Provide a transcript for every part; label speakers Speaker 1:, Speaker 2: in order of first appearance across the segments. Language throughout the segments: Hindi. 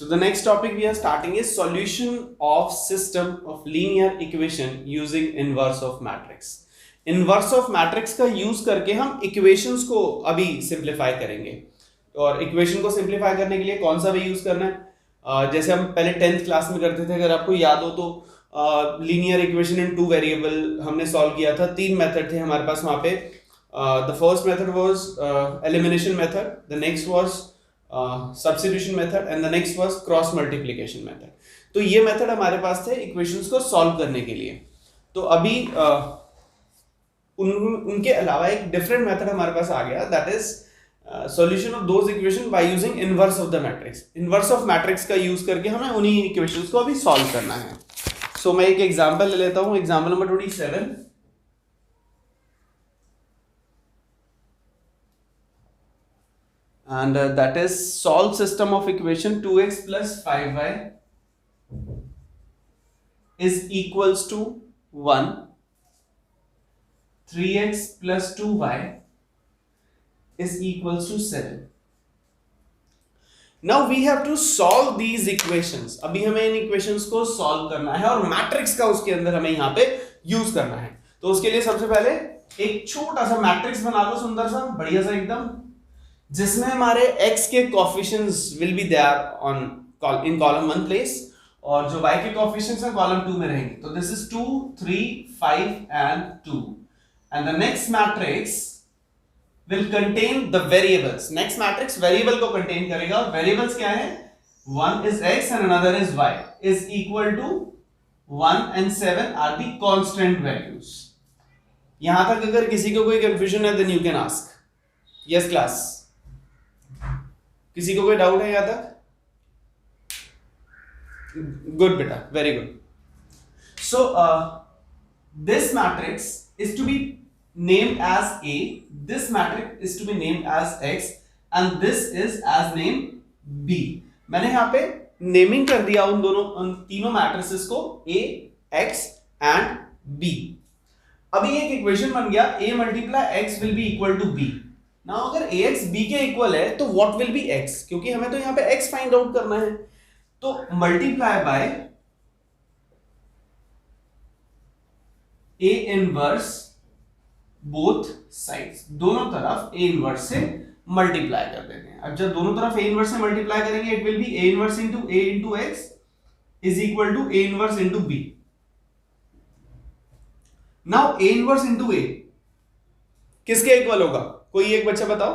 Speaker 1: So the next topic we are starting is solution of system of linear equation using inverse of matrix. Inverse of matrix का यूज करके हम इक्वेशंस को अभी सिंप्लीफाई करेंगे, और इक्वेशन को सिंप्लीफाई करने के लिए कौन सा वे यूज करना है, जैसे हम पहले 10th क्लास में करते थे, अगर आपको याद हो तो लीनियर इक्वेशन इन 2 वेरिएबल हमने सॉल्व किया था। 3 मेथड थे हमारे पास वहां पे। The first method was elimination method, the next was substitution method and the next was cross multiplication method. तो ये मेथड हमारे पास थे इक्वेशंस को सॉल्व करने के लिए। तो अभी उनके अलावा एक डिफरेंट मेथड हमारे पास आ गया, that is solution of those equation by using inverse of the matrix. Inverse of matrix का यूज करके हमें उन्हीं इक्वेशंस को अभी सॉल्व करना है। सो मैं एक एग्जांपल ले लेता हूं, example number 27, and that is solve system of equation 2x plus 5y is equals to 1, 3x plus 2y is equals to 7. Now we have to solve these equations. अभी हमें इन equations को solve करना है और मैट्रिक्स का उसके अंदर हमें यहाँ पे यूज करना है। तो उसके लिए सबसे पहले एक छोटा सा मैट्रिक्स बना लो, सुंदर सा, बढ़िया सा एकदम, जिसमें हमारे x के coefficients will be there in column 1 place, और जो y के कोएफिशिएंट्स हैं कॉलम 2 में रहेंगे। तो this is 2, 3, 5 and 2, and the next matrix will contain the variables. Next matrix variable को contain करेगा। variables क्या है? One is x and another is y is equal to 1 and 7 are the constant values. यहां तक अगर किसी को कोई confusion है then you can ask. Yes class. किसी को कोई डाउट है यहां तक? Good बेटा, very good. So this matrix is to be named as A, this matrix is to be named as X and this is as named B. मैंने यहाँ पे नेमिंग कर दिया उन तीनों मैट्रिसेस को A, X and B। अभी एक इक्वेशन बन गया A multiply X will be equal to B। Now अगर AX B के इक्वल है तो व्हाट विल बी X, क्योंकि हमें तो यहाँ पे X फाइंड आउट करना है। तो multiply by A inverse both sides, दोनों तरफ A इनवर्स से मल्टीप्लाई कर देते हैं। अब जब दोनों तरफ A इनवर्स से मल्टीप्लाई करेंगे it will be A inverse into A into X is equal to A inverse into B। Now A inverse into A किसके इक्वल होगा? कोई एक बच्चा बताओ।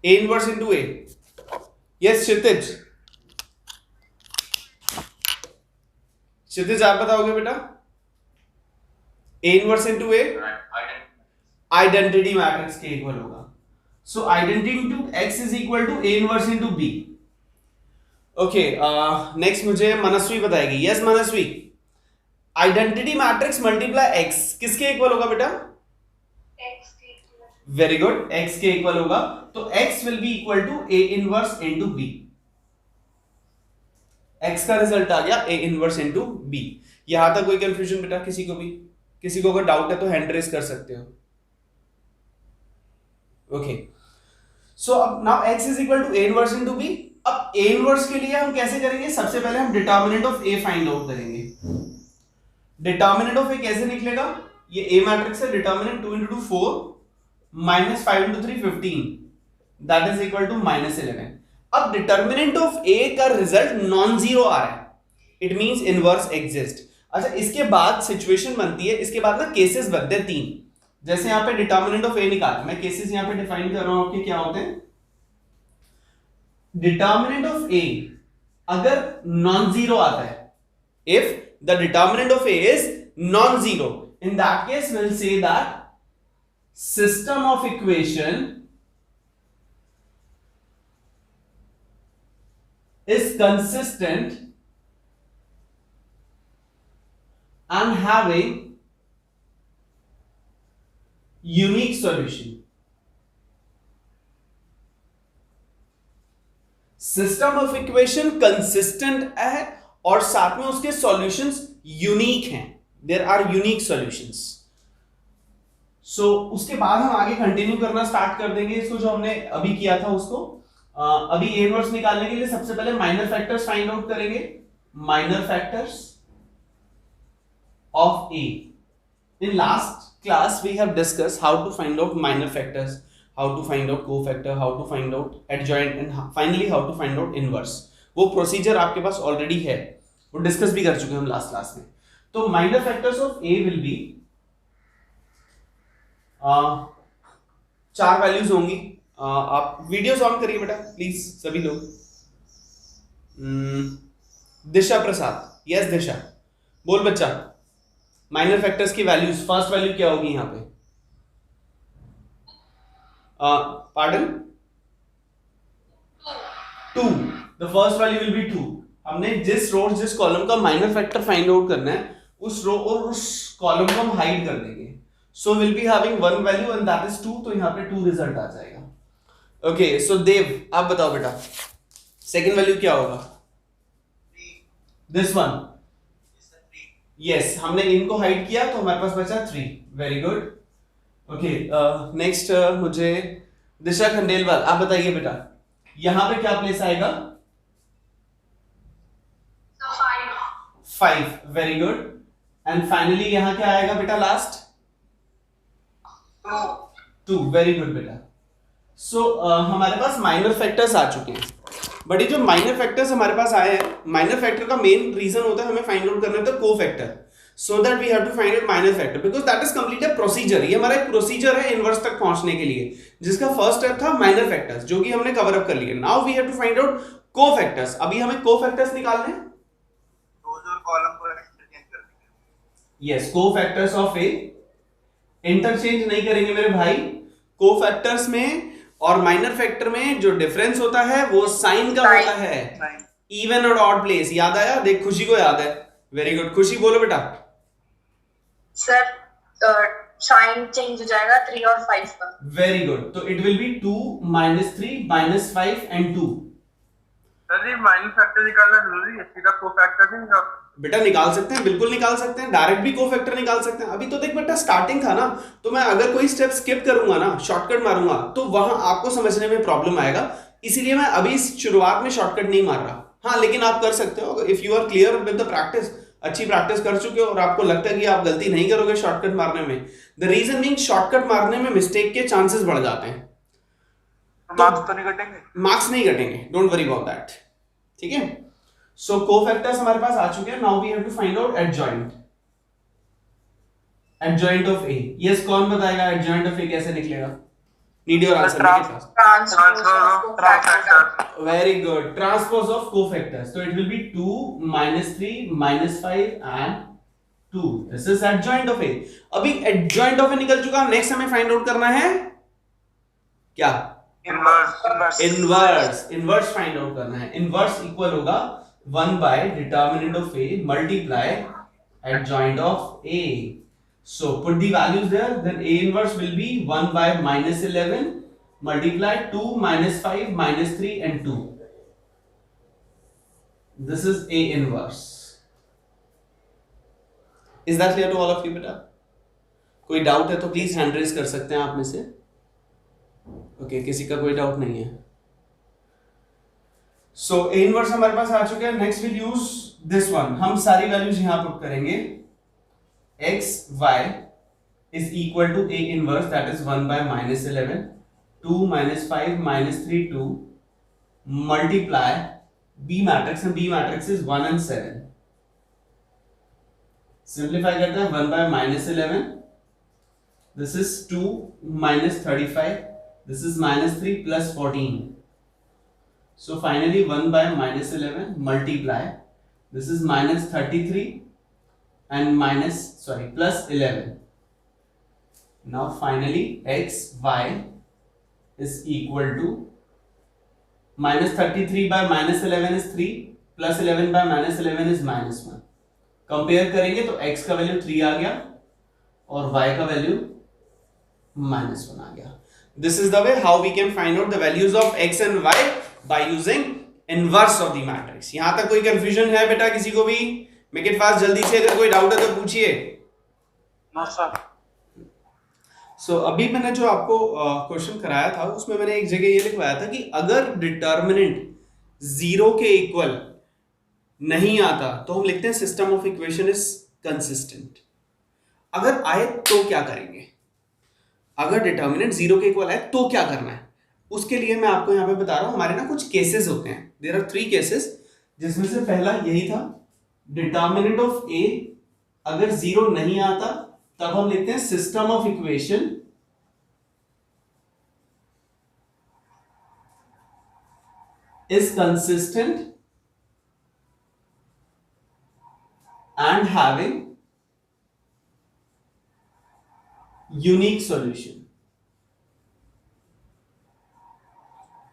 Speaker 1: A inverse into A, yes Kshitij, Kshitij आप बताओगे बेटा? A inverse into A identity matrix के इक्वल होगा। So identity into X is equal to A inverse into B। Okay, next मुझे मनस्वी बताएगी। Yes Manasvi, identity matrix multiply X किसके इक्वल होगा बेटा?
Speaker 2: X के इक्वल।
Speaker 1: वेरी गुड, X के इक्वल होगा। तो X will be equal to A inverse into B। X का रिजल्ट आ गया A इनवर्स इनटू B। यहां तक कोई कंफ्यूजन बेटा? किसी को भी, किसी को अगर डाउट है तो हैंड रेज कर सकते हो। ओके, सो अब now x is equal to a inverse into b। अब a इनवर्स के लिए हम कैसे करेंगे? सबसे पहले हम determinant of a find out करेंगे। डिटर्मिनेंट ऑफ a कैसे निकलेगा? ये a मैट्रिक्स है, determinant 2 into 2 4 minus 5 into 3 15 that is equal to -11। अब डिटर्मिनेंट ऑफ a का रिजल्ट नॉन जीरो आ रहा है, इट मींस इनवर्स एग्जिस्ट। अच्छा, इसके बाद सिचुएशन बनती है, इसके बाद ना केसेस बनते हैं 3। जैसे यहां पे डिटर्मिनेंट ऑफ ए निकाला, मैं केसेस यहां पे डिफाइन कर रहा हूं आपके, क्या होते हैं। डिटर्मिनेंट ऑफ ए अगर नॉन जीरो आता है, if the determinant of A is non zero, in that case will say that system of equation is consistent and having unique solution. System of equation consistent है और साथ में उसके सॉल्यूशंस यूनिक हैं, देयर आर यूनिक सॉल्यूशंस। सो उसके बाद हम आगे कंटिन्यू करना स्टार्ट कर देंगे इसको, जो हमने अभी किया था उसको। अभी ए इनवर्स निकालने के लिए सबसे पहले माइनर फैक्टर्स फाइंड आउट करेंगे. Minor factors of A. In last class we have discussed how to find out minor factors, how to find out cofactor, how to find out adjoint and finally how to find out inverse. वो प्रोसीजर आपके पास ऑलरेडी है, वो डिस्कस भी कर चुके हैं हम लास्ट क्लास में. तो minor factors of A will be 4 values होंगी. आप वीडियोस ऑन करिए बेटा प्लीज सभी लोग. दिशा प्रसाद, यस दिशा बोल बच्चा. माइनर फैक्टर्स की वैल्यूज, फर्स्ट वैल्यू क्या होगी यहां पे? Pardon 2. The first value will be 2. हमने जिस रो जिस कॉलम का माइनर फैक्टर फाइंड आउट करना है उस रो और उस कॉलम को हम हाइड कर देंगे. So will be having one value and that is 2. तो यहां पे 2 रिजल्ट आ जाएगा. ओके सो देव आप बताओ बेटा सेकंड वैल्यू क्या होगा? This one. यस हमने इनको हाइड किया तो हमारे पास बचा 3. Very good. ओके नेक्स्ट मुझे दिशा खंडेलवाल आप बताइए बेटा यहां पे क्या प्लेस आएगा? 5. Very good. एंड फाइनली यहां क्या आएगा बेटा लास्ट? 2. वेरी गुड बेटा. सो हमारे पास माइनर फैक्टर्स आ चुके हैं. बट ये जो माइनर फैक्टर्स हमारे पास आए हैं, माइनर फैक्टर का मेन रीजन होता है हमें फाइंड आउट करना है cofactor, so that we have to find out minor factor because that is complete a procedure. ये हमारा एक प्रोसीजर है इनवर्स तक पहुंचने के लिए, जिसका फर्स्ट स्टेप था माइनर फैक्टर्स जो कि हमने कवर अप कर लिया. Now we have to find out cofactors. अभी हमें कोफैक्टर्स निकालने हैं.
Speaker 3: कॉलम को इंटरचेंज कर देंगे.
Speaker 1: Yes cofactors of A. Interchange नहीं करेंगे मेरे भाई. कोफैक्टर्स में और माइनर फैक्टर में जो डिफरेंस होता है वो साइन का होता है. इवन और ऑड प्लेस. याद आया? देख खुशी को याद है. Very good. खुशी बोलो बेटा.
Speaker 2: सर साइन चेंज हो जाएगा 3 और 5 का.
Speaker 1: Very good. तो it will be 2 -3 -5 and 2.
Speaker 3: Sir ये माइनर फैक्टर निकालना जरूरी है, सीधा कोफैक्टर नहीं निकाल
Speaker 1: बेटा निकाल सकते हैं, बिल्कुल निकाल सकते हैं. डायरेक्ट भी कोफैक्टर निकाल सकते हैं. अभी तो देख बेटा स्टार्टिंग था ना, तो मैं अगर कोई स्टेप स्किप करूंगा ना, शॉर्टकट मारूंगा तो वहां आपको समझने में प्रॉब्लम आएगा. इसीलिए मैं अभी शुरुआत में शॉर्टकट नहीं मार रहा. हाँ लेकिन आप कर सकते हो if you are clear with the practice. अच्छी प्रैक्टिस कर चुके हो और आपको लगता है कि आप गलती नहीं करोगे शॉर्टकट मारने में. द रीजन बीइंग शॉर्टकट मारने में मिस्टेक के चांसेस बढ़ जाते हैं.
Speaker 3: मार्क्स तो नहीं कटेंगे.
Speaker 1: मार्क्स नहीं कटेंगे, डोंट वरी अबाउट दैट. ठीक है. सो कोफैक्टर्स हमारे पास आ चुके हैं. Now we have to find out adjoint. Adjoint of A. Yes कौन बताएगा एडजॉइंट ऑफ ए कैसे निकलेगा? Need your answer. Very good. Transpose of cofactors. तो it will be 2 -3 -5 and 2. This is adjoint of A. अभी एडजॉइंट ऑफ ए निकल चुका. नेक्स्ट हमें फाइंड आउट करना है क्या? इनवर्स फाइंड आउट करना है. इनवर्स इक्वल होगा 1 by determinant of A multiply adjoint of A. So put the values there. Then A inverse will be 1 by -11 multiply 2 -5 -3 and 2. This is A inverse. Is that clear to all of you बेटा? कोई डाउट है तो प्लीज हैंड रेज कर सकते हैं आप में से. ओके किसी का कोई डाउट नहीं है. सो ए इनवर्स हमारे पास आ चुके हैं. Next will use this one. हम सारी वैल्यूज यहां पुट करेंगे. x y is equal to a inverse that is 1 by -11 2 -5 -3 2 multiply b matrix and b matrix is 1 and 7. Simplify करते हैं. 1 by -11 this is 2 -35 this is -3 plus 14. So finally 1 by -11 multiply this is -33 and plus 11. Now finally x y is equal to -33 by -11 is 3 plus 11 by -11 is -1. Compare करेंगे तो x का वैल्यू 3 आ गया और y का वैल्यू -1 आ गया. This is the way how we can find out the values of x and y by using inverse of the matrix. यहां तक कोई कंफ्यूजन है बेटा किसी को भी? मेक इट फास्ट जल्दी से. अगर कोई डाउट है तो पूछिए.
Speaker 3: No sir.
Speaker 1: अभी मैंने जो आपको क्वेश्चन कराया था उसमें मैंने एक जगह ये लिखवाया था कि अगर डिटर्मिनेंट 0 के इक्वल नहीं आता तो हम लिखते हैं system of equation is consistent. अगर आए तो क्या करेंगे, अगर डिटर्मिनेंट 0 के इक्वल आए तो क्या करना है, उसके लिए मैं आपको यहां पे बता रहा हूं। हमारे ना कुछ केसेस होते हैं, देयर आर 3 केसेस, जिसमें से पहला यही था, डिटर्मिनेंट ऑफ ए अगर 0 नहीं आता तब हम लिखते हैं system of equation is consistent and having unique solution।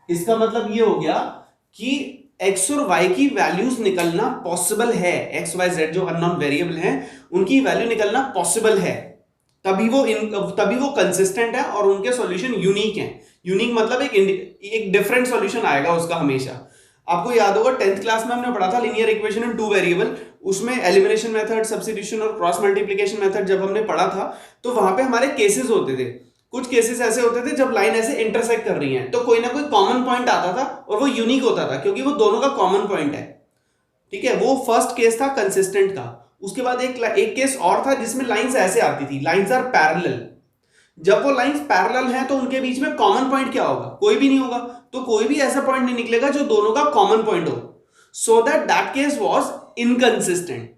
Speaker 1: इसका मतलब ये हो गया कि x और y की वैल्यूज निकलना पॉसिबल है, x y z जो अननोन वेरिएबल हैं उनकी वैल्यू निकलना पॉसिबल है, तभी वो कंसिस्टेंट है और उनके सॉल्यूशन यूनिक हैं। यूनिक मतलब एक डिफरेंट सॉल्यूशन आएगा उसका हमेशा। आपको याद होगा 10th क्लास में हमने पढ़ा था लीनियर इक्वेशन इन 2 वेरिएबल, उसमें एलिमिनेशन मेथड, सब्स्टिट्यूशन और क्रॉस मल्टीप्लिकेशन मेथड जब हमने पढ़ा था तो वहां पे हमारे केसेस होते थे। कुछ केसेस ऐसे होते थे जब लाइन ऐसे इंटरसेक्ट कर रही है तो कोई ना कोई कॉमन पॉइंट आता था और वो यूनिक होता था क्योंकि वो दोनों का कॉमन पॉइंट है। ठीक है, वो फर्स्ट केस था कंसिस्टेंट का। उसके बाद एक केस और था जिसमें लाइंस ऐसे आती थी, लाइंस आर पैरेलल। जब वो लाइंस पैरेलल हैं तो उनके बीच में कॉमन पॉइंट क्या होगा, कोई भी नहीं होगा, तो कोई भी ऐसा पॉइंट नहीं निकलेगा जो दोनों का कॉमन पॉइंट हो। So that case was inconsistent,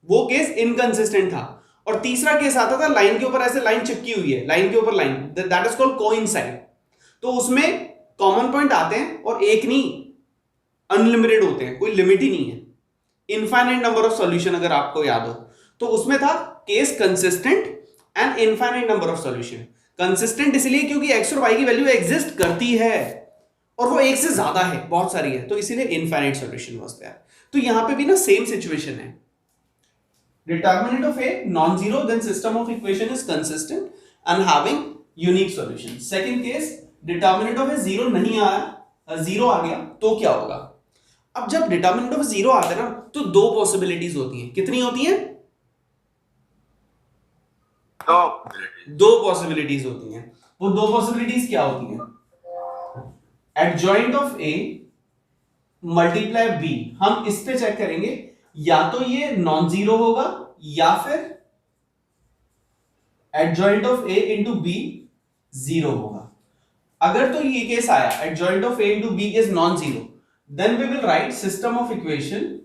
Speaker 1: वो केस इनकंसिस्टेंट था। और तीसरा केस आता था लाइन के ऊपर ऐसे लाइन चिपकी हुई है, लाइन के ऊपर line, that is called coincide. तो उसमें कॉमन पॉइंट आते हैं और एक नहीं, अनलिमिटेड होते हैं, कोई लिमिट ही नहीं है, इनफाइनाइट नंबर ऑफ सॉल्यूशन अगर आपको याद हो। तो उसमें था case consistent and infinite number of solution. Consistent इसलिए क्योंकि x और y की वैल्यू एग्जिस्ट करती है और वो एक से ज्यादा है, बहुत सारी है, तो इसीलिए इनफाइनाइट सॉल्यूशन वाज देयर। तो यहां पे भी ना सेम सिचुएशन है, determinant of a non-zero, then system of equation is consistent and having unique solution। second case, determinant of a zero नहीं आया, जीरो आ गया तो क्या होगा। अब जब determinant of a zero आता है ना तो 2 पॉसिबिलिटीज होती हैं। कितनी होती हैं? 2 पॉसिबिलिटीज होती हैं। वो 2 पॉसिबिलिटीज क्या होती हैं? Adjoint of A multiply B, हम इस पे चेक करेंगे, या तो ये नॉन जीरो होगा या फिर adjoint of A into B 0 होगा। अगर तो ये केस आया adjoint of A into B is non zero, then we will write system of equation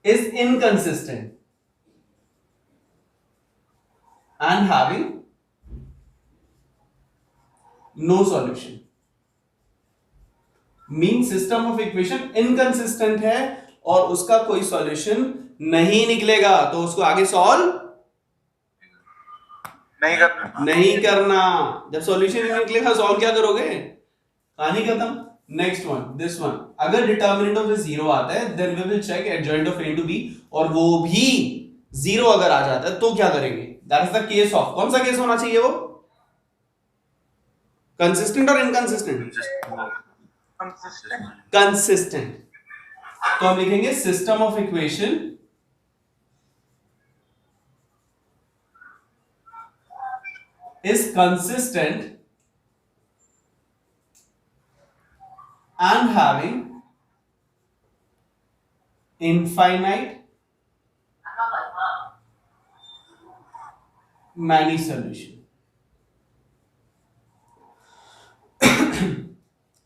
Speaker 1: is inconsistent and having no solution. Mean system of equation inconsistent है और उसका कोई सॉल्यूशन नहीं निकलेगा, तो उसको आगे सॉल्व नहीं करना। जब सॉल्यूशन नहीं निकलेगा सॉल्व क्या करोगे, कहानी खत्म। नेक्स्ट वन, दिस वन, अगर डिटर्मिनेंट ऑफ 0 आता है then we will check adjoint of a to b, और वो भी 0 अगर आ जाता है तो क्या करेंगे, that is the case of, कौन सा केस होना चाहिए वो, कंसिस्टेंट और इनकंसिस्टेंट? कंसिस्टेंट। तो हम लिखेंगे system of equation is consistent and having infinite many solution.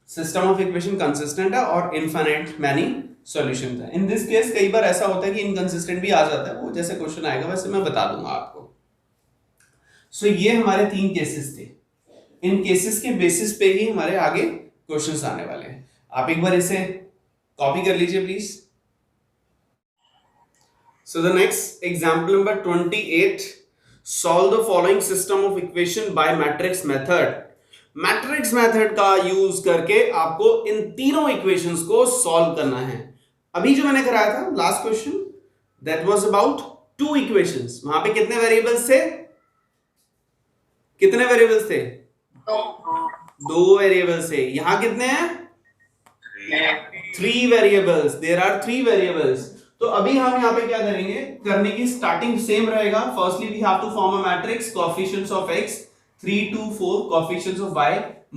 Speaker 1: System of equation consistent है और इनफाइनाइट मैनी सॉल्यूशन है। इन दिस केस कई बार ऐसा होता है कि इनकंसिस्टेंट भी आ जाता है, वो जैसे क्वेश्चन आएगा वैसे मैं बता दूंगा आपको। सो ये हमारे 3 केसेस थे, इन केसेस के बेसिस पे ही हमारे आगे क्वेश्चंस आने वाले हैं। आप एक बार इसे कॉपी कर लीजिए please. So the next example number 28, solve the following system of equation by matrix method. Matrix method का यूज करके आपको इन तीनों इक्वेशंस को सॉल्व करना है। अभी जो मैंने कराया था last question, that was about 2 equations. वहां पे कितने वेरिएबल्स थे, कितने वेरिएबल्स थे? 2 वेरिएबल्स थे। यहां कितने हैं? 3 वेरिएबल्स। There are 3 variables. तो अभी हम यहाँ पे क्या करेंगे, करने की स्टार्टिंग सेम रहेगा. Firstly we have to form a matrix coefficients of x 3 2 4 coefficients of y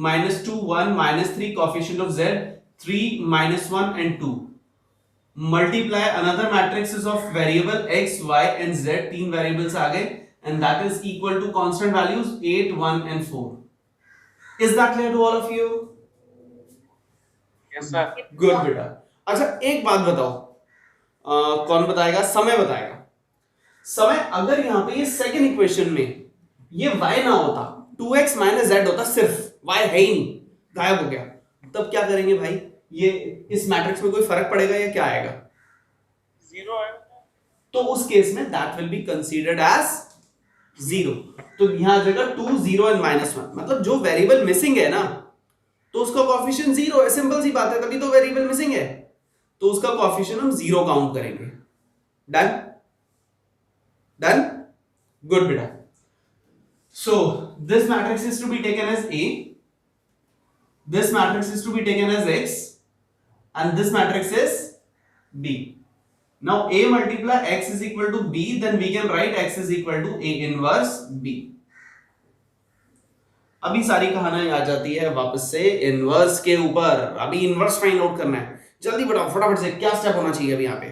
Speaker 1: -2 1 -3 coefficient of z 3 -1 and 2. Multiply another matrices of variable x y and z, तीन variables आ गए, and that is equal to constant values 8 1 and 4. Is that clear to all of you?
Speaker 3: Yes sir.
Speaker 1: Good बेटा. अच्छा एक बात बताओ, कौन बताएगा? समय बताएगा. समय, अगर यहाँ पे ये सेकंड इक्वेशन में ये y ना होता, 2x - z होता, सिर्फ y है ही नहीं, गायब हो गया, तब क्या करेंगे भाई? ये इस मैट्रिक्स में कोई फर्क पड़ेगा या क्या आएगा?
Speaker 3: 0 है.
Speaker 1: तो उस केस में that will be considered as 0. तो यहां आ जाएगा 2 0 and -1, मतलब जो वेरिएबल मिसिंग है ना, तो उसका कोएफिशिएंट 0 है. सिंपल सी बात है, तभी तो वेरिएबल मिसिंग है, तो उसका कोएफिशिएंट हम 0 काउंट करेंगे. Done done. गुड बेटा. So this matrix is to be taken as A, this matrix is to be taken as X, and this matrix is B. Now A multiply X is equal to B, then we can write X is equal to A inverse B. अभी सारी कहानी आ जाती है वापस से इनवर्स के ऊपर. अभी इनवर्स फाइंड आउट करना है. जल्दी बताओ फटाफट से, क्या स्टेप होना चाहिए अभी यहाँ पे?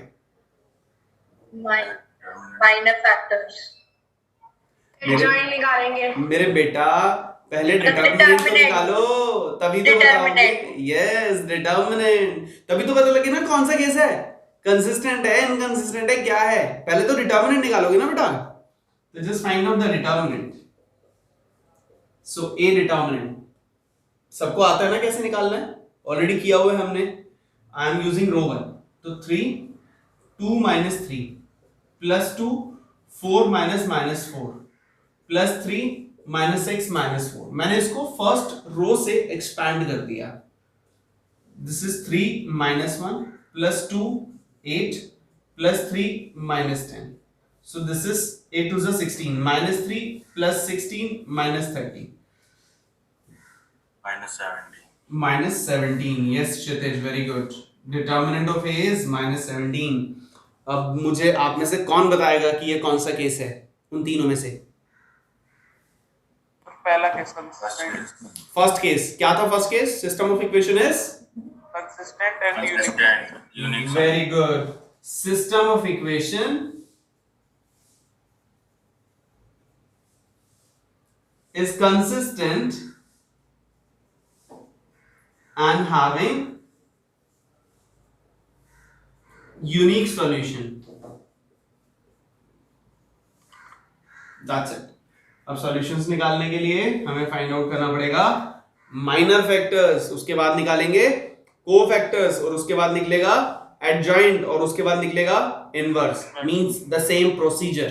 Speaker 2: माइनर फैक्टर्स एडजॉइंट निकालेंगे.
Speaker 1: मेरे बेटा पहले डिटर्मिनेंट तो निकालो, तभी तो बताओगे. Yes, determinant. तभी तो पता लगे ना कौन सा केस है, कंसिस्टेंट है, इनकंसिस्टेंट है, क्या है. पहले तो डिटर्मिनेंट निकालोगे ना बेटा. तो just find out the determinant. So A determinant सबको आता है ना कैसे निकालना है, ऑलरेडी किया हुआ है हमने. आई एम यूजिंग रो 1. तो 3 2 - 3 +2 4 - -4 +3 -6 -4. मैंने इसको फर्स्ट रो से एक्सपैंड कर दिया. This is 3 - 1 +2 8 +3 -10. So this is 8 to the 16 -3 +16 -30 -17. Yes Kshitij, very good. Determinant of A is -17. अब मुझे आप में से कौन बताएगा कि ये कौन सा केस है उन तीनों में से?
Speaker 3: पहला केस
Speaker 1: फर्स्ट केस क्या था? First case system of equation is
Speaker 3: consistent and unique.
Speaker 1: Very good. System of equation is consistent and having unique solution. That's it. अब सॉल्यूशंस निकालने के लिए हमें फाइंड आउट करना पड़ेगा माइनर फैक्टर्स, उसके बाद निकालेंगे कोफैक्टर्स, और उसके बाद निकलेगा एडजॉइंट, और उसके बाद निकलेगा inverse. Means the same procedure.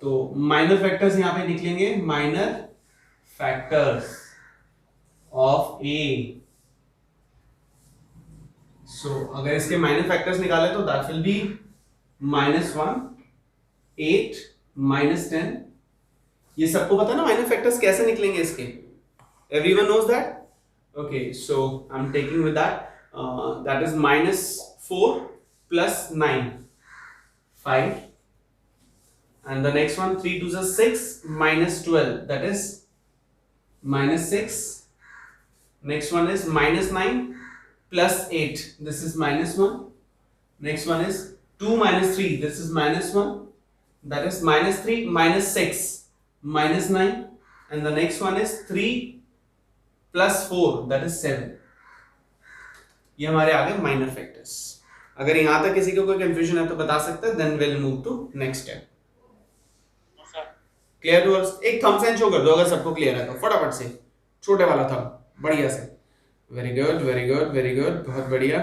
Speaker 1: तो माइनर फैक्टर्स यहां पे निकलेंगे, माइनर फैक्टर्स ऑफ ए. सो अगर इसके माइनर फैक्टर्स निकाले तो दैट विल बी -1 8 -10. ये सबको पता है ना माइनर फैक्टर्स कैसे निकलेंगे इसके? Everyone knows that. Okay, so I am taking with that. That is -4 + 9 5. And the next one 3 to the 6 -12, that is -6. Next one is -9 + 8, this is -1. Next one is 2 - 3, this is -1, that is -3 -6 -9. And the next one is 3 + 4, that is 7. ये हमारे आ गए माइनर फैक्टर्स. अगर यहां तक किसी को कोई कंफ्यूजन है तो बता सकते हैं, then we'll move to next step. Clear too? एक थंब्स एंड शो कर दो अगर सबको क्लियर है तो फटाफट से, छोटे वाला थंब, बढ़िया से. Very good very good very good, बहुत बढ़िया.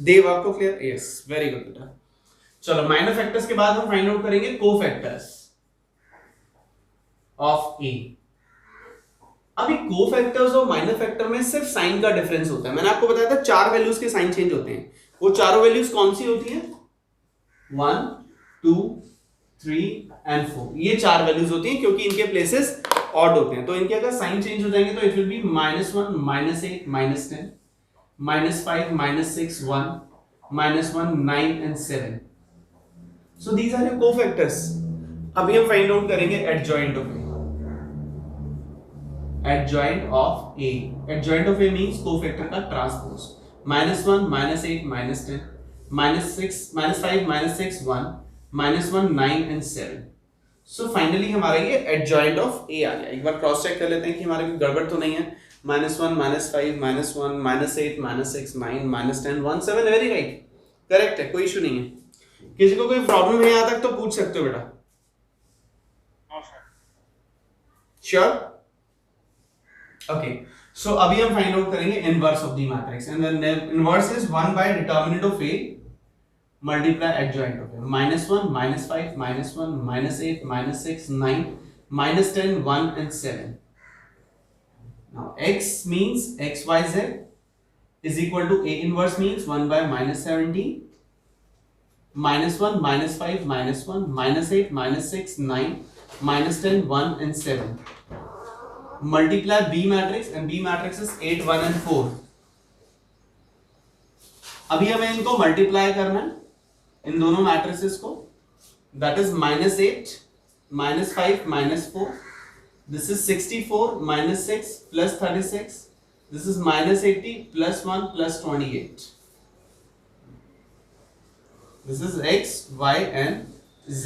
Speaker 1: देव आपको क्लियर? यस, वेरी गुड बेटा. चलो माइनर फैक्टर्स के बाद हम फाइंड आउट करेंगे कोफैक्टर्स ऑफ ए. अभी कोफैक्टर्स और माइनर फैक्टर में सिर्फ साइन का डिफरेंस होता है. मैंने आपको बताया था 4 वैल्यूज के साइन चेंज होते हैं. वो चारों वैल्यूज कौन सी होती है? 1 2 3 and 4. ये 4 वैल्यूज होती हैं क्योंकि इनके प्लेसेस ऑड होते हैं. तो इनके अगर साइन चेंज हो जाएंगे तो it will B -1 -8 -10 -5 -6 1 -1 9 and 7. So these are your cofactors. अभी हम फाइंड आउट करेंगे adjoint of A. Adjoint of A. Adjoint of A means cofactor का transpose. -1 -8 -10 -6 -5 -6 1 -1 9 and 7. So finally हमारा ये adjoint of A आ गया. एक बार क्रॉस चेक कर लेते हैं कि हमारे कोई गड़बड़ तो नहीं है. -1 -5 -1 -8 -6 9 -10 1 7. वेरी राइट, करेक्ट है, कोई इशू नहीं है. किसी को कोई प्रॉब्लम है यहाँ तक तो पूछ सकते हो बेटा. श्योर? ओके, सो अभी हम फाइंड आउट करेंगे inverse of the matrix and the inverse is 1 bye determinant of A multiply adjoint of A. -1 -5 -1 -8 -6 9 -10 1 and 7. Now x means xyz is equal to A inverse means 1 by -17 -1 -5 -1 -8 -6 9 -10 1 and 7. Multiply B matrix and B matrix is 8 1 and 4. अभी हमें इनको मल्टीप्लाई करना है, इन दोनों मैट्रिसेस को. That is -8 -5 -4. This is 64 -6 plus 36. This is -80 plus 1 plus 28. This is x y and z.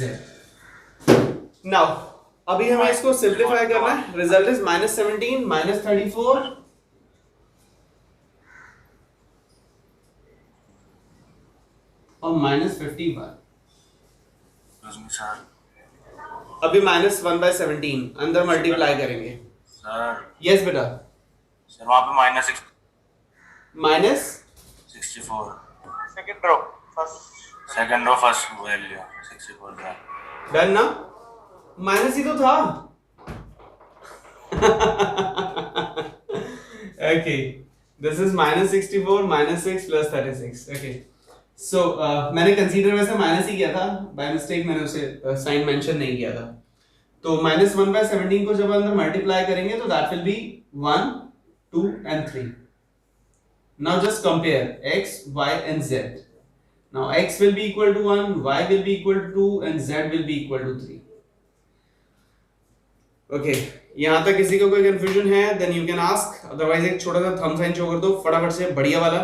Speaker 1: Now अभी हमें इसको सिंप्लीफाई करना है. रिजल्ट इज -17 -34 और -51. अभी -1 by 17 अंदर मल्टीप्लाई करेंगे.
Speaker 4: सर
Speaker 1: यस बेटा.
Speaker 4: सर वहाँ पे -64 सेकंड रो फर्स्ट वैल्यू 64 था.
Speaker 1: डन ना? माइनस ही तो था. Okay, this is -64 -6 plus 36. Okay, so मैंने कंसीडर वैसे माइनस ही किया था, बाय मिस्टेक मैंने उसे साइन मेंशन नहीं किया था. तो -1 by 17 को जब अंदर मल्टीप्लाई करेंगे तो that will B 1 2 and 3. Now just compare x y and z. Now x will be equal to 1, y will be equal to 2 and z will be equal to 3. Okay, यहां तक किसी को कोई कंफ्यूजन है then you can ask, otherwise एक छोटा सा थंब साइन शो कर दो फटाफट से, बढ़िया वाला.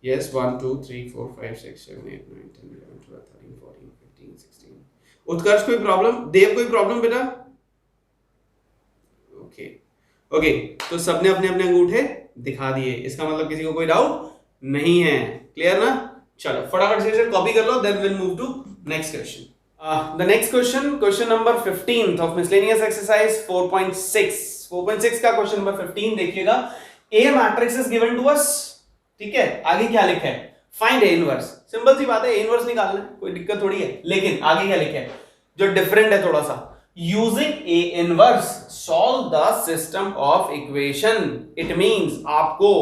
Speaker 1: यस 1 2 3 4 5 6 7 8 9 10 11 12 13 14 15 16. उत्कर्ष कोई प्रॉब्लम? देव कोई प्रॉब्लम बेटा? ओके ओके, तो सबने अपने अपने अंगूठे दिखा दिए, इसका मतलब किसी को कोई डाउट नहीं है. क्लियर ना? चलो फटाफट से कॉपी कर लो, then will move to next question. The next question number 15th of miscellaneous exercise 4.6. 4.6 का question number 15 देखिएगा. A matrix is given to us. ठीक है, आगे क्या लिखा है? Find A inverse. सिंपल सी बात है, A inverse निकालना है, कोई दिक्कत थोड़ी है. लेकिन आगे क्या लिखा है जो डिफरेंट है थोड़ा सा. Using A inverse solve the system of equation. It means आपको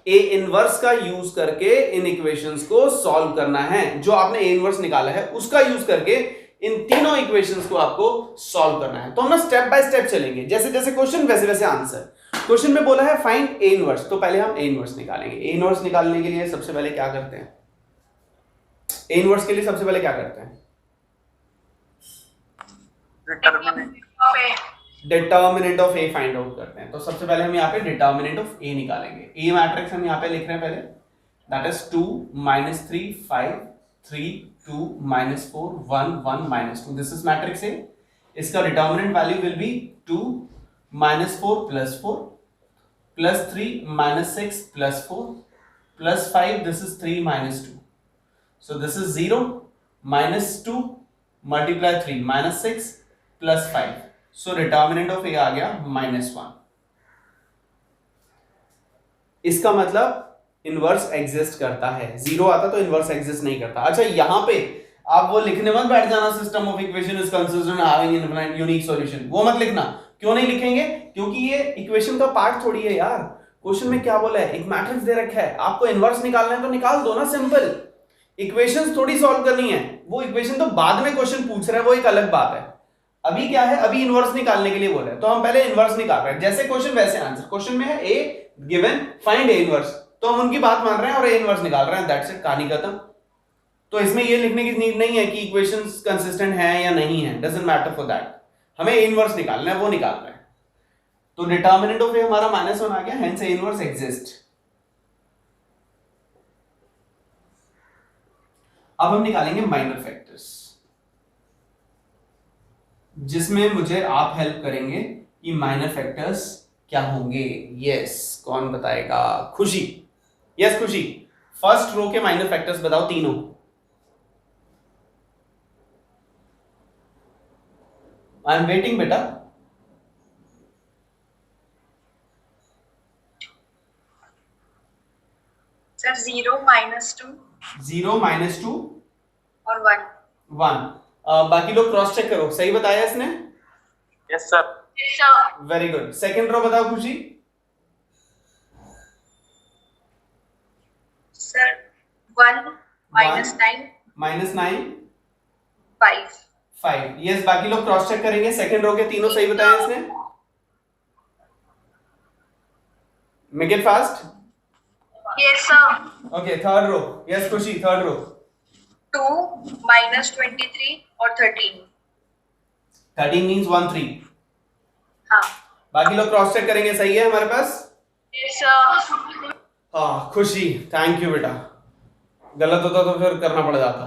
Speaker 1: A इनवर्स का यूज करके इन इक्वेशंस को सॉल्व करना है. जो आपने A इनवर्स निकाला है उसका यूज करके इन तीनों इक्वेशंस को आपको सॉल्व करना है. तो हम ना स्टेप बाय स्टेप चलेंगे, जैसे जैसे क्वेश्चन वैसे वैसे आंसर. क्वेश्चन में बोला है फाइंड A इनवर्स, तो पहले हम A इनवर्स निकालेंगे. A इनवर्स निकालने के लिए सबसे पहले क्या करते हैं? A इनवर्स के लिए सबसे पहले क्या करते हैं? Determinant of A find out करते हैं. तो सबसे पहले हम यहाँ पे डिटर्मिनेंट ऑफ A निकालेंगे. A मैट्रिक्स हम यहाँ पे लिख रहे हैं पहले, that is 2 -3 5 3 2 -4 1 1 -2. This is matrix A. इसका determinant value will be 2 -4 + 4 +3 -6 +4 +5. This is 3 -2. So this is 0 -2 multiply 3 -6 +5. So determinant of A आ गया -1. इसका मतलब इनवर्स एग्जिस्ट करता है. 0 आता तो इनवर्स एग्जिस्ट नहीं करता. अच्छा, यहां पे आप वो लिखने मत बैठ जाना system of equation is consistent having infinite unique solution. वो मत लिखना. क्यों नहीं लिखेंगे? क्योंकि ये इक्वेशन का पार्ट थोड़ी है यार. क्वेश्चन में क्या बोला है? एक मैट्रिक्स दे रखा है, आपको इनवर्स निकालना है तो निकाल दो ना. सिंपल. इक्वेशंस थोड़ी सॉल्व करनी है. वो इक्वेशन तो बाद में क्वेश्चन पूछ रहा है, वो एक अलग बात है. अभी क्या है? अभी इनवर्स निकालने के लिए बोला है, तो हम पहले इनवर्स निकाल रहे हैं. जैसे क्वेश्चन वैसे आंसर. क्वेश्चन में है A given find A inverse, तो हम उनकी बात मान रहे हैं और ए इनवर्स निकाल रहे हैं, दैट्स इट, कहानी खत्म। तो इसमें ये लिखने की नीड नहीं है कि इक्वेशंस कंसिस्टेंट हैं या नहीं है, डजंट मैटर फॉर दैट, हमें ए इनवर्स निकालना है, वो निकाल रहे हैं। तो डिटर्मिनेंट ऑफ ए हमारा -1 आ गया, हेंस ए इनवर्स एग्जिस्ट। अब हम निकालेंगे माइनर फैक्टर्स, जिसमें मुझे आप हेल्प करेंगे कि माइनर फैक्टर्स क्या होंगे। यस, कौन बताएगा? खुशी। यस खुशी, फर्स्ट रो के माइनर फैक्टर्स बताओ तीनों। आई एम वेटिंग बेटा।
Speaker 2: सर 0 -2
Speaker 1: 0 -2
Speaker 2: और 1।
Speaker 1: 1। बाकी लोग क्रॉस चेक करो, सही बताया इसने?
Speaker 3: Yes sir.
Speaker 1: Very good. Second row बताओ खुशी।
Speaker 2: सर 1 -9
Speaker 1: -9
Speaker 2: 5।
Speaker 1: 5। यस, बाकी लोग क्रॉस चेक करेंगे, सेकंड रो के तीनों सही बताया इसने। Make it fast.
Speaker 2: Yes sir.
Speaker 1: Okay, third row. Yes Khushi, third row.
Speaker 2: 2 -23 और 13।
Speaker 1: 13 मींस 1 3।
Speaker 2: हाँ।
Speaker 1: बाकी लोग क्रॉस चेक करेंगे, सही है हमारे पास?
Speaker 2: Yes sir.
Speaker 1: हाँ खुशी, थैंक यू बेटा, गलत होता तो फिर करना पड़ जाता।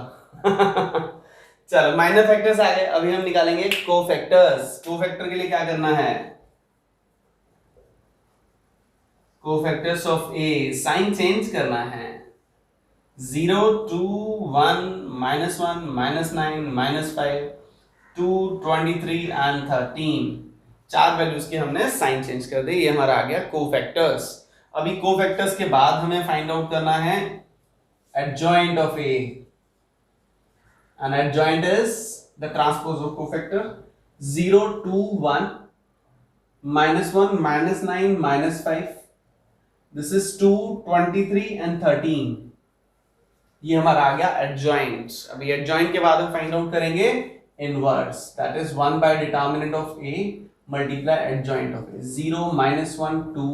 Speaker 1: चलो माइनर फैक्टर्स आ गए, अभी हम निकालेंगे कोफैक्टर्स। कोफैक्टर के लिए क्या करना है? Cofactors of A, sign change करना है। 0 2 1 -1 -9 -5 2 23 एंड 13, 4 वैल्यूज के हमने साइन चेंज कर दी। ये हमारा आ गया कोफैक्टर्स। अभी कोफैक्टर्स के बाद हमें फाइंड आउट करना है adjoint of A, and adjoint is the transpose of cofactor. 0 2 1 -1 -9 -5, this is 2 23 and 13, ये हमारा आ गया एडजॉइंट। अभी एडजॉइंट के बाद हम फाइंड आउट करेंगे inverse, that is 1 bye determinant of A multiply adjoint of A. 0 -1 2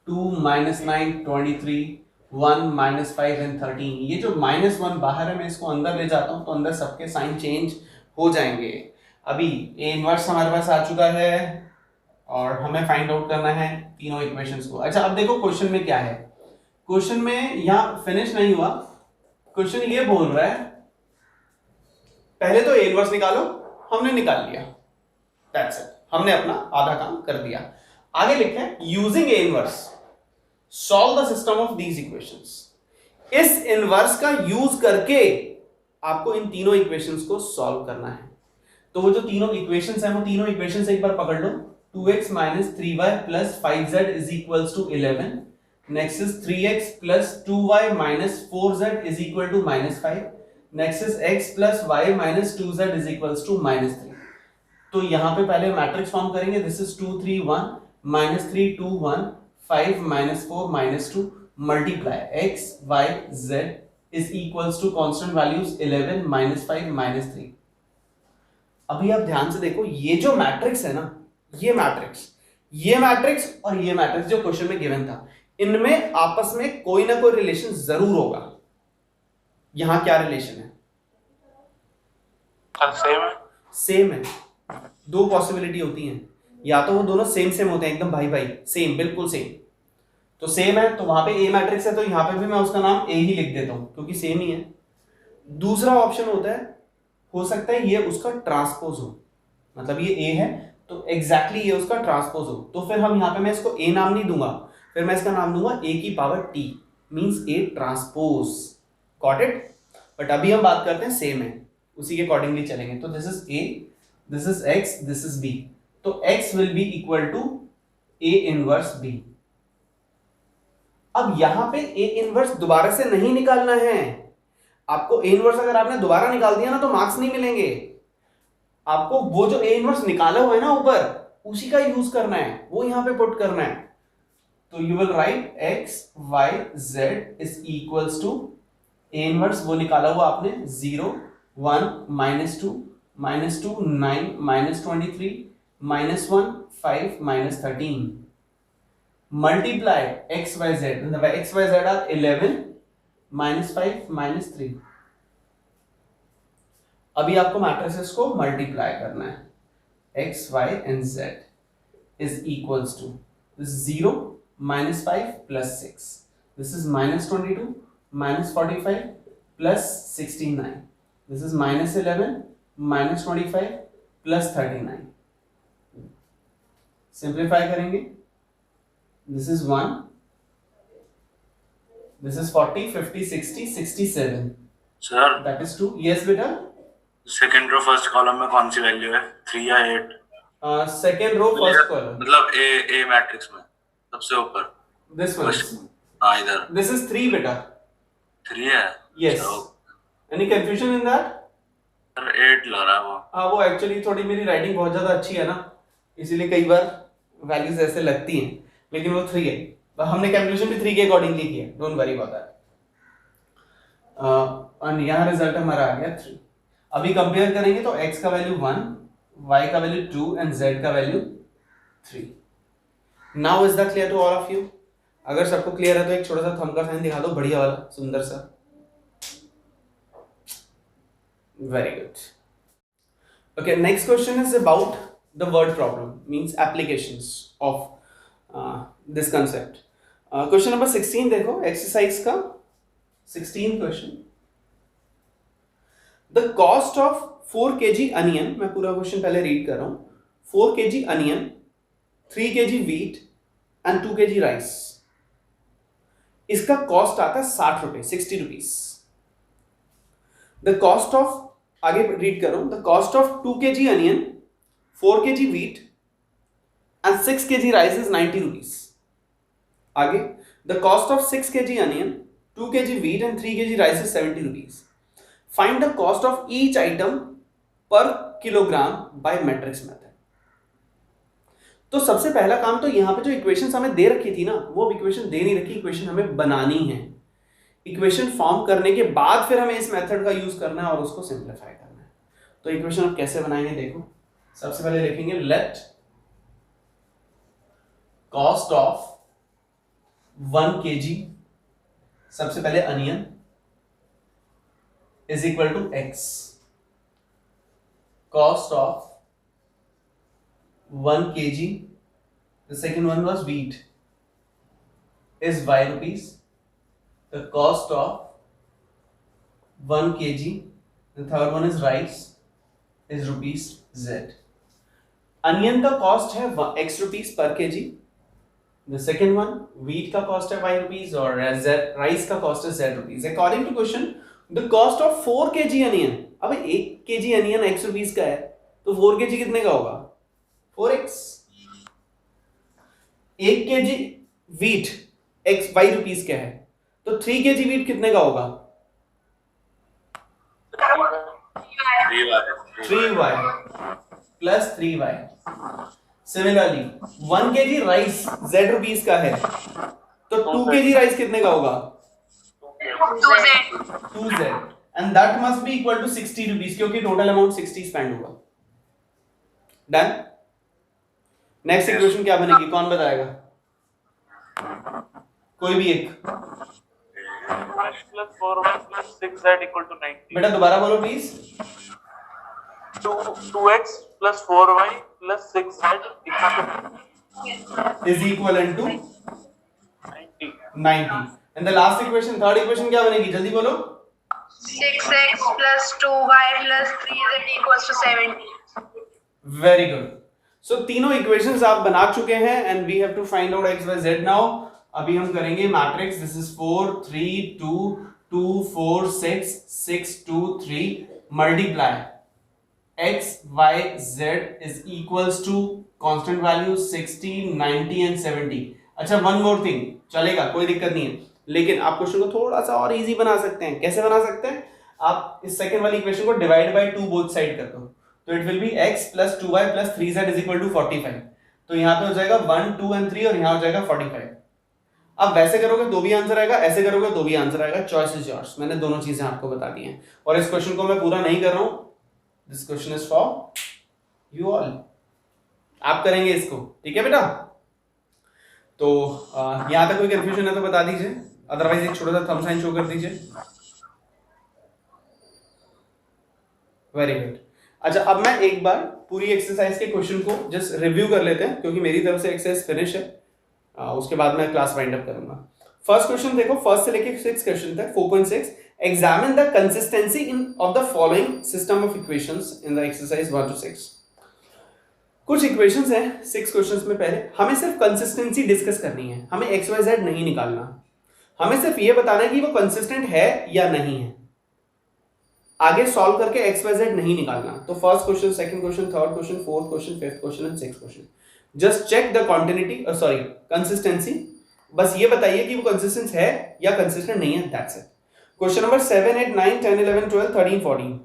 Speaker 1: 2 -9 23 1 -5 and 13। ये जो -1 बाहर है, मैं इसको अंदर ले जाता हूं तो अंदर सबके साइन चेंज हो जाएंगे। अभी ए इनवर्स हमारे पास आ चुका है और हमें फाइंड आउट करना है तीनों इक्वेशंस को। अच्छा, अब देखो क्वेश्चन में क्या है। क्वेश्चन में यहां फिनिश नहीं हुआ, क्वेश्चन ये बोल रहा है पहले तो ए इनवर्स निकालो, हमने निकाल लिया, दैट्स इट, हमने अपना आधा काम कर दिया। आगे लिखा है using A inverse solve the system of these equations. इस इनवर्स का यूज करके आपको इन तीनों इक्वेशंस को सॉल्व करना है। तो वो जो तीनों इक्वेशंस हैं, वो तीनों इक्वेशंस एक बार पकड़ लो। 2x - 3y + 5z = 11, next is 3x + 2y - 4z = -5, next is x + y - 2z = -3। तो यहां पे पहले मैट्रिक्स फॉर्म करेंगे, this is 2 3 1 -3 2 1 5 -4 -2 multiply x y z = constant values 11 -5 -3। अभी आप ध्यान से देखो, ये जो मैट्रिक्स है ना, ये मैट्रिक्स और ये मैट्रिक्स जो क्वेश्चन में गिवन था, इनमें आपस में कोई ना कोई रिलेशन जरूर होगा। यहां क्या रिलेशन है? सेम है। दो पॉसिबिलिटी होती हैं, या तो वो दोनों सेम होते हैं, एकदम भाई भाई सेम, बिल्कुल सेम। तो सेम है तो वहां पे ए मैट्रिक्स है, तो यहां पे भी मैं उसका नाम ए ही लिख देता हूं क्योंकि सेम ही है। दूसरा ऑप्शन होता है, हो सकता है ये उसका ट्रांसपोज हो, मतलब ये ए है तो एग्जैक्टली ये उसका ट्रांसपोज हो। तो फिर हम यहाँ पे, मैं इसको ए नाम नहीं दूंगा, फिर मैं इसका नाम दूंगा a⁻t, means A transpose. Got it? But अभी हम बात करते हैं सेम है, उसी के अकॉर्डिंगली चलेंगे। तो this is a, this is x, this is b, तो x will be equal to a inverse b। अब यहां पे a इनवर्स दोबारा से नहीं निकालना है आपको। a इनवर्स अगर आपने दोबारा निकाल दिया ना तो मार्क्स नहीं मिलेंगे आपको। वो जो a इनवर्स निकाला हुआ है ना ऊपर, उसी का यूज करना है, वो यहां पे पुट करना है। तो you will write x y z is equals to a inverse, वो निकाला हुआ आपने 0 1 -2 -2 9 -23 -1 5 -13। multiply xyz, and the xyz are 11 minus 5 minus 3. अभी आपको मैट्रिसेस को मल्टीप्लाई करना है. x, y and z is equals to this 0 minus 5 plus 6. This is minus 22 minus 45 plus 69. This is minus 11 minus 25 plus 39. Simplify करेंगे. This is 1. This is 40, 50, 60, 67.
Speaker 4: Sir
Speaker 1: That is 2. Yes, बेटा.
Speaker 4: सेकंड रो फर्स्ट कॉलम में कौन सी वैल्यू है, 3 या 8?
Speaker 1: Second row, first column.
Speaker 4: मतलब ए मैट्रिक्स में सबसे ऊपर.
Speaker 1: This one.
Speaker 4: हाँ इधर.
Speaker 1: This is 3, बेटा.
Speaker 4: 3 है.
Speaker 1: Yes. Any confusion in that?
Speaker 4: Sir 8 लग रहा है वो.
Speaker 1: हाँ, वो एक्चुअली थोड़ी मेरी राइटिंग बहुत ज्यादा अच्छी है ना, इसीलिए कई बार वैल्यूज ऐसे लगती हैं, लेकिन वो 3 है. हमने कैलकुलेशन भी 3 के अकॉर्डिंगली किया. Don't worry about that. और यहाँ रिजल्ट हमारा आ गया 3. अभी कंपेयर करेंगे तो x का वैल्यू 1, y का वैल्यू 2 एंड z का value 3. Now is that clear to all of you? अगर सबको क्लियर है तो एक छोटा सा थंब का साइन दिखा दो, बढ़िया वाला, सुंदर सा. Very good. Okay, next question is about the word problem, means applications of this concept. Question number 16 देखो, exercise का 16 question. The cost of 4 kg onion, मैं पूरा क्वेश्चन पहले रीड कर रहा हूँ. 4 kg onion, 3 kg wheat and 2 kg rice. इसका कॉस्ट आता है 60 रुपए, 60 रुपीज. द कॉस्ट ऑफ, आगे रीड कर रहा हूं, the cost of 2 kg onion, 4 kg wheat and 6 kg rice is 90 rupees. आगे, the cost of 6 kg onion, 2 kg wheat and 3 kg rice is 70 rupees. Find the cost of each item per kilogram by matrix method. तो सबसे पहला काम तो यहाँ पे जो इक्वेशन हमें दे रखी थी ना, वो इक्वेशन दे नहीं रखी, इक्वेशन हमें बनानी है. इक्वेशन फॉर्म करने के बाद फिर हमें इस मेथड का यूज करना है और उसको सिंप्लीफाई करना है. तो इक्वेशन आप कैसे बनाएंगे देखो. सबसे पहले लिखेंगे लेट कॉस्ट ऑफ 1 kg, सबसे पहले onion, is equal to x. Cost of 1 kg, the second one was wheat, is y rupees. The cost of 1 kg, the third one is rice, is rupees z. Onion का कॉस्ट है x rupees per kg. The second one, wheat का कॉस्ट है y rupees और rice का कॉस्ट है z rupees. According to question, the cost of 4 kg onion, अब 1 kg onion x rupees का है, तो 4 kg कितने का होगा? 4x. 1 kg wheat x y rupees का है, तो 3 kg wheat कितने का होगा? 3y plus 3y. Similarly, 1 kg rice z rupees का है, तो 2 kg rice कितने का होगा? 2z. And that must be equal to 60 rupees, क्योंकि टोटल अमाउंट 60 स्पेंड होगा. डन. नेक्स्ट इक्वेशन क्या बनेगी, कौन बताएगा? कोई भी एक.
Speaker 5: plus 4y plus 6z equal to 90.
Speaker 1: बेटा दोबारा बोलो please.
Speaker 5: 2x plus 4y plus 6z
Speaker 1: is equivalent to
Speaker 5: 90.
Speaker 1: 90. And the last equation, third equation क्या बनेगी, जल्दी बोलो.
Speaker 2: 6x plus 2y plus 3z equals to 70.
Speaker 1: Very good. So तीनों इक्वेशंस आप बना चुके हैं and we have to find out x y z now. अभी हम करेंगे matrix. This is 4 3 2 2 4 6 6 2 3 multiply x y z is equals to constant value 60 90 and 70. अच्छा, वन मोर थिंग, चलेगा, कोई दिक्कत नहीं है, लेकिन आप क्वेश्चन को थोड़ा सा और इजी बना सकते हैं. कैसे बना सकते हैं? आप इस सेकंड वाली इक्वेशन को डिवाइड बाय 2 बोथ साइड कर दो, तो it will B x plus 2y plus 3z is equal to 45. तो यहाँ पे हो जाएगा 1 2 and 3 और यहाँ हो जाएगा 45. अब वैसे करोगे तो भी आंसर आएगा, ऐसे करोगे तो भी आंसर आएगा. Choice is yours. मैंने दोनों चीजें आपको बता दी हैं और इस क्वेश्चन को मैं पूरा नहीं कर रहा हूं. This question is for you all. आप करेंगे इसको, ठीक है बेटा? तो यहाँ तक कोई कंफ्यूजन है तो बता दीजिए, अदरवाइज एक छोटा सा थंब साइन शो कर दीजिए। Very good. अच्छा, अब मैं एक बार पूरी एक्सरसाइज के क्वेश्चन को जस्ट रिव्यू कर लेते हैं, क्योंकि मेरी तरफ से एक्सरसाइज फिनिश है। उसके बाद मैं क्लास वाइंड अप करूंगा। फर्स्ट क्वेश्चन देखो, फर्स्ट से लेके 6 क्वेश्चन तक 4.6। Examine the consistency in of the following system of equations in the exercise 1 to 6। कुछ इक्वेशंस हैं 6 क्वेश्चंस में। पहले हमें सिर्फ कंसिस्टेंसी डिस्कस करनी है, हमें एक्स वाई जेड नहीं निकालना, हमें सिर्फ ये बताना है कि वो कंसिस्टेंट है या नहीं है। आगे सॉल्व करके एक्स वाई जेड नहीं निकालना। तो first question, second question, third question, fourth question, fifth question and sixth question, just check the continuity, sorry consistency. बस ये बताइए कि वो कंसिस्टेंट है या कंसिस्टेंट नहीं है, दैट्स इट। क्वेश्चन नंबर 7, 8, 9, 10, 11, 12, 13, 14,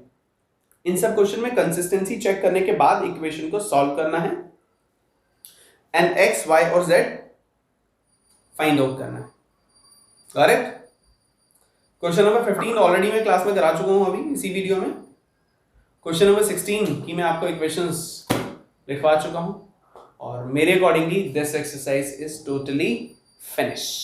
Speaker 1: इन सब क्वेश्चन में कंसिस्टेंसी चेक करने के बाद इक्वेशन को सॉल्व करना है एंड एक्स वाई और जेड फाइंड आउट करना है। करेक्ट। क्वेश्चन नंबर 15 ऑलरेडी मैं क्लास में करा चुका हूं अभी इसी वीडियो में। क्वेश्चन नंबर 16 की मैं आपको इक्वेशंस लिखवा चुका हूं, और मेरे accordingly this exercise is totally finished.